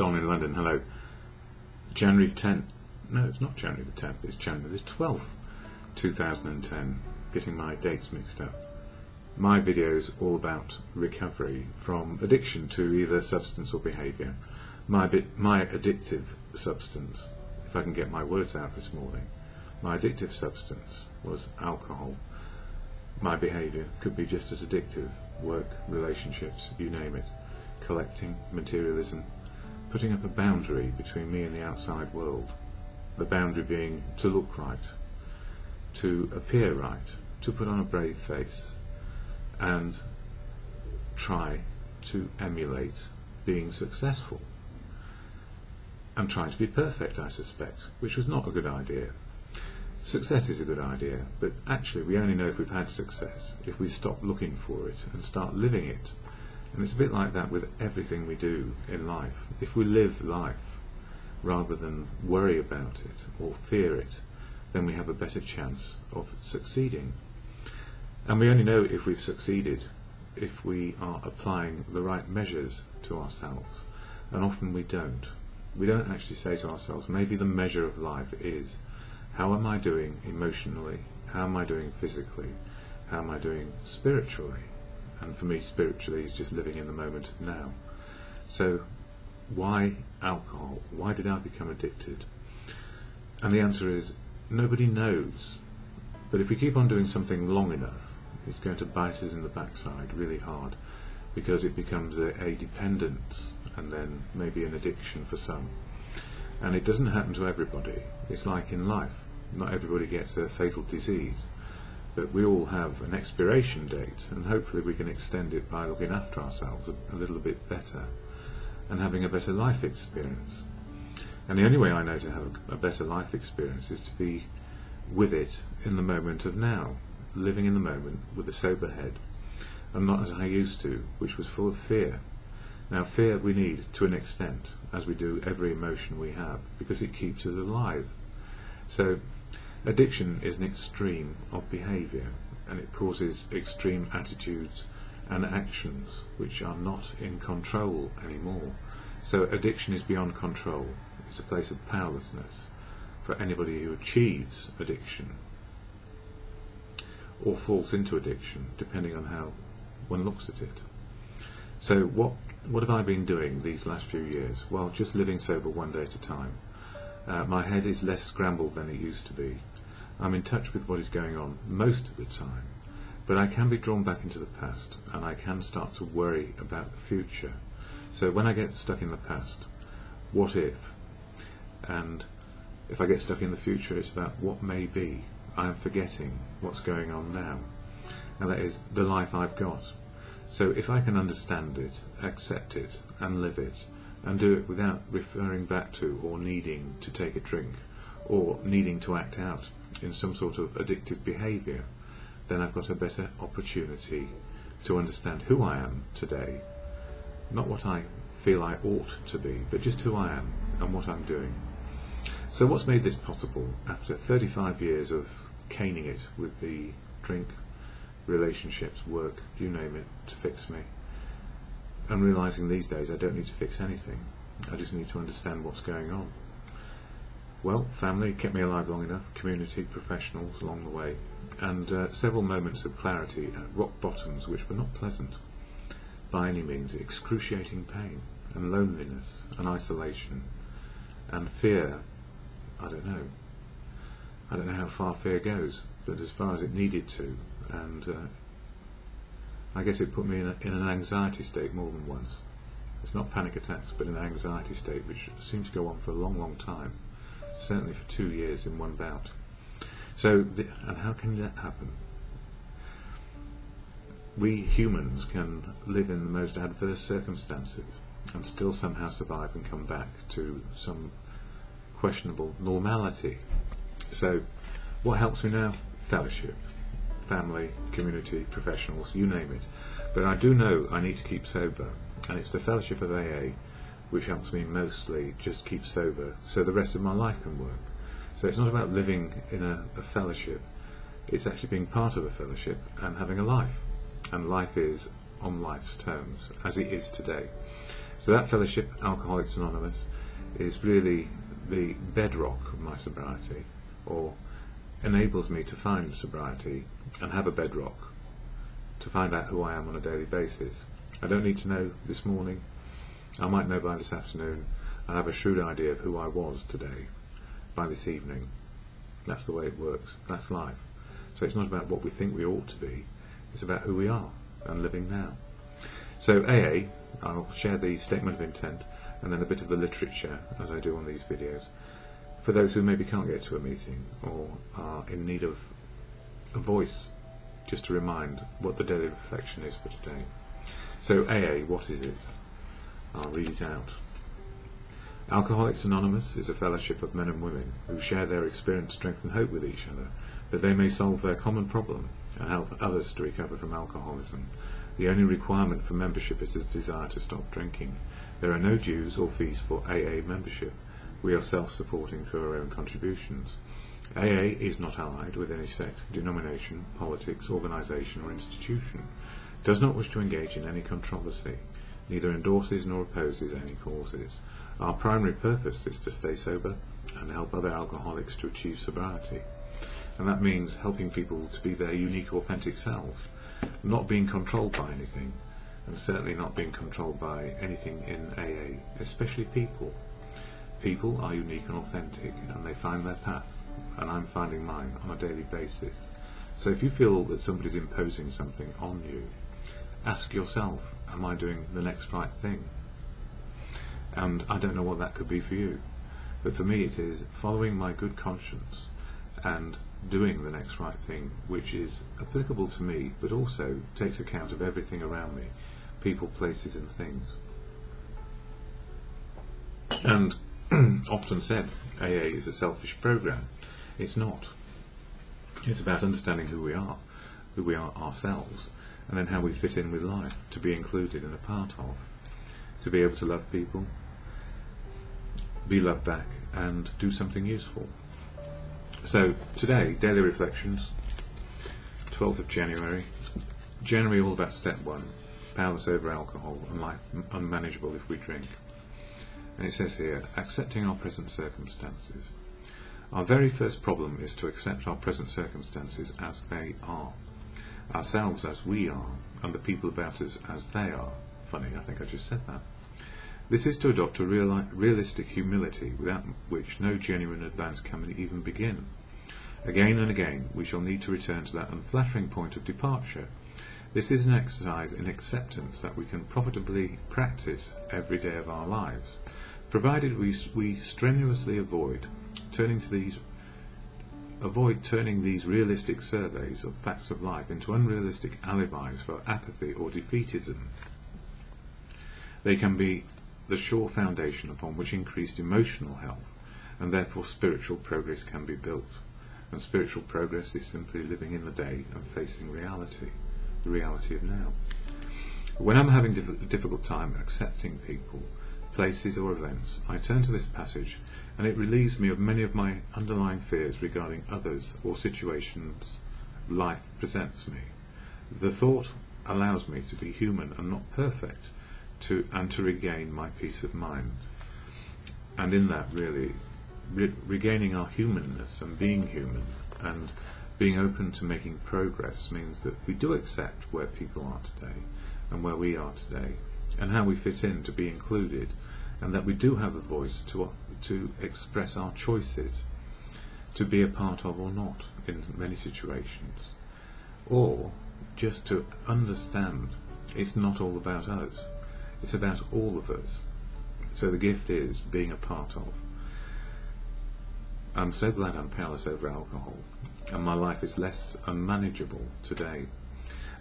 Don in London, hello. January 10th, no, it's not January the 10th, it's January the 12th, 2010, getting my dates mixed up. My video is all about recovery from addiction to either substance or behaviour. My addictive substance, if I can get my words out this morning, my addictive substance was alcohol. My behaviour could be just as addictive: work, relationships, you name it, collecting, materialism, putting up a boundary between me and the outside world. The boundary being to look right, to appear right, to put on a brave face, and try to emulate being successful. And trying to be perfect, I suspect, which was not a good idea. Success is a good idea, but actually we only know if we've had success if we stop looking for it and start living it. And it's a bit like that with everything we do in life. If we live life rather than worry about it or fear it, then we have a better chance of succeeding. And we only know if we've succeeded if we are applying the right measures to ourselves, and often we don't. We don't actually say to ourselves, maybe the measure of life is, how am I doing emotionally? How am I doing physically? How am I doing spiritually? And for me, spiritually is just living in the moment of now. So why alcohol? Why did I become addicted? And the answer is, nobody knows. But if we keep on doing something long enough, it's going to bite us in the backside really hard, because it becomes a dependence and then maybe an addiction for some. And it doesn't happen to everybody. It's like in life. Not everybody gets a fatal disease, but we all have an expiration date, and hopefully we can extend it by looking after ourselves a little bit better and having a better life experience. And the only way I know to have a better life experience is to be with it in the moment of now, living in the moment with a sober head, and not as I used to, which was full of fear. Now, fear we need to an extent, as we do every emotion we have, because it keeps us alive. So addiction is an extreme of behaviour, and it causes extreme attitudes and actions which are not in control anymore. So addiction is beyond control. It's a place of powerlessness for anybody who achieves addiction or falls into addiction, depending on how one looks at it. So what have I been doing these last few years? Well, just living sober one day at a time. My head is less scrambled than it used to be. I'm in touch with what is going on most of the time, but I can be drawn back into the past, and I can start to worry about the future. So when I get stuck in the past, what if? And if I get stuck in the future, it's about what may be. I am forgetting what's going on now, and that is the life I've got. So if I can understand it, accept it, and live it, and do it without referring back to or needing to take a drink or needing to act out in some sort of addictive behaviour, then I've got a better opportunity to understand who I am today. Not what I feel I ought to be, but just who I am and what I'm doing. So what's made this possible after 35 years of caning it with the drink, relationships, work, you name it, to fix me, and realising these days I don't need to fix anything, I just need to understand what's going on. Well, family kept me alive long enough, community, professionals along the way, and several moments of clarity at rock bottoms which were not pleasant by any means, excruciating pain and loneliness and isolation and fear. I don't know how far fear goes, but as far as it needed to, and I guess it put me in an anxiety state more than once. It's not panic attacks, but an anxiety state which seemed to go on for a long time, certainly for 2 years in one bout. So, and how can that happen? We humans can live in the most adverse circumstances and still somehow survive and come back to some questionable normality. So what helps me now? Fellowship, family, community, professionals, you name it. But I do know I need to keep sober, and it's the fellowship of AA which helps me mostly just keep sober so the rest of my life can work. So it's not about living in a fellowship, it's actually being part of a fellowship and having a life, and life is on life's terms as it is today. So that fellowship, Alcoholics Anonymous, is really the bedrock of my sobriety, or enables me to find sobriety and have a bedrock to find out who I am on a daily basis. I don't need to know this morning. I might know by this afternoon and have a shrewd idea of who I was today by this evening. That's the way it works. That's life. So it's not about what we think we ought to be, it's about who we are and living now. So AA, I'll share the statement of intent and then a bit of the literature as I do on these videos, for those who maybe can't get to a meeting or are in need of a voice just to remind what the daily reflection is for today. So AA, what is it? I'll read it out. Alcoholics Anonymous is a fellowship of men and women who share their experience, strength and hope with each other, that they may solve their common problem and help others to recover from alcoholism. The only requirement for membership is a desire to stop drinking. There are no dues or fees for AA membership. We are self-supporting through our own contributions. AA is not allied with any sect, denomination, politics, organisation or institution, does not wish to engage in any controversy, neither endorses nor opposes any causes. Our primary purpose is to stay sober and help other alcoholics to achieve sobriety. And that means helping people to be their unique, authentic selves, not being controlled by anything, and certainly not being controlled by anything in AA, especially people. People are unique and authentic, and they find their path, and I'm finding mine on a daily basis. So if you feel that somebody's imposing something on you, ask yourself, am I doing the next right thing? And I don't know what that could be for you, but for me it is following my good conscience and doing the next right thing, which is applicable to me, but also takes account of everything around me, people, places and things. And often said, AA is a selfish program. It's not. It's about understanding who we are ourselves, and then how we fit in with life, to be included and a part of, to be able to love people, be loved back, and do something useful. So today, daily reflections, 12th of January, generally all about step 1, powerless over alcohol and life unmanageable if we drink. And it says here, accepting our present circumstances. Our very first problem is to accept our present circumstances as they are, ourselves as we are, and the people about us as they are. Funny, I think I just said that. This is to adopt a realistic humility, without which no genuine advance can even begin. Again and again we shall need to return to that unflattering point of departure. This is an exercise in acceptance that we can profitably practice every day of our lives, provided we strenuously avoid turning these realistic surveys of facts of life into unrealistic alibis for apathy or defeatism. They can be the sure foundation upon which increased emotional health and therefore spiritual progress can be built. And spiritual progress is simply living in the day and facing reality, the reality of now. When I'm having a difficult time accepting people, places or events, I turn to this passage and it relieves me of many of my underlying fears regarding others or situations life presents me. The thought allows me to be human and not perfect, and to regain my peace of mind. And in that, really, regaining our humanness and being human and being open to making progress means that we do accept where people are today and where we are today and how we fit in to be included, and that we do have a voice to express our choices, to be a part of or not in many situations, or just to understand it's not all about us. It's about all of us. So the gift is being a part of. I'm so glad I'm powerless over alcohol, and my life is less unmanageable today.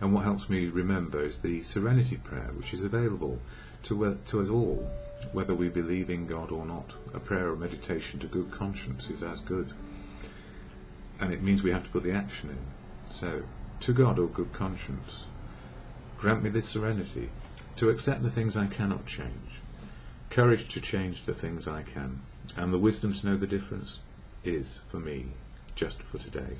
And what helps me remember is the Serenity Prayer, which is available to us all, whether we believe in God or not. A prayer or meditation to good conscience is as good. And it means we have to put the action in. So, to God, or good conscience, grant me the serenity to accept the things I cannot change, courage to change the things I can, and the wisdom to know the difference is, for me, just for today.